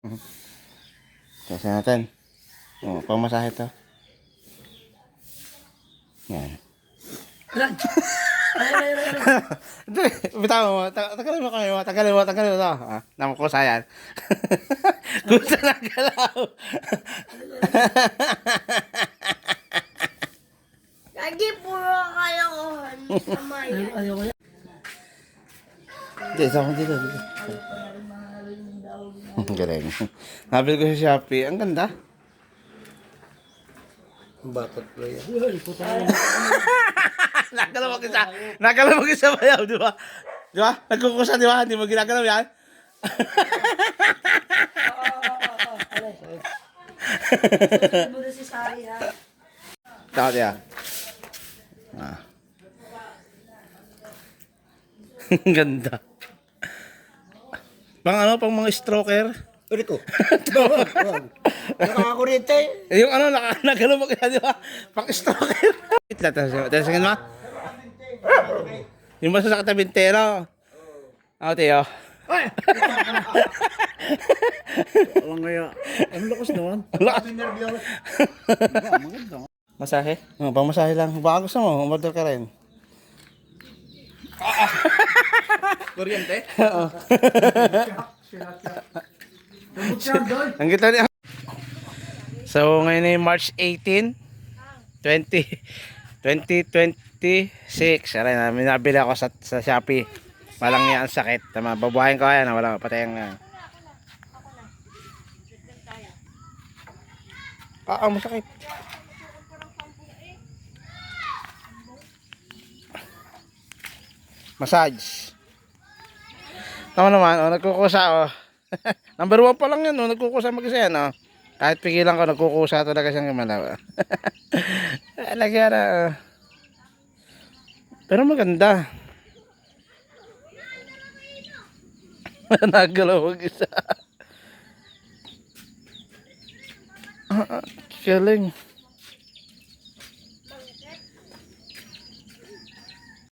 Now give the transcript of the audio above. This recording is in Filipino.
Kasi natin. Pamasahe to. Yan. Hindi, bitaw mo. Tagalin mo kami. Tagalin mo to. Namukusa yan. Kusa na galaw. Lagi puro kayo sama yan. Ayoko yan. Hindi, isa ko dito. Galing. Nabil ko sa Shopee. Ang ganda. Batot pala yan. Nagalawag isa bayaw, di ba? Di ba? Nagkukusa, di ba? Hindi mo ginagalaw yan? Susunod mo na si Sari ha. Takot yan. Ang ganda. Pang mga stroker. Ulit ko. Nakakurite. Yung nagalawag yan, di ba? Pang stroker. Tasingin mo. Yung basta sa katabintero. Ako, Teo. Alam nga ang lakas naman. Masahe? Pamasahe lang. Baka gusto mo, umorder ka rin. Kuryente? Oo. Ang gita niya. So, ngayon ay March 18, 2026. Aray, nabili ako sa Shopee. Walang niya ang sakit. Tama, babuhayin ko yan. Wala, patay ang... masakit. Massage. Tama naman, nagkukusa, Number 1 pa lang yan, nagkukusa mag-isa yan, Kahit pigilan ko, nagkukusa talaga siyang gumalaw. Lagyan na, Pero maganda. Nagalaw mag-isa. Galing.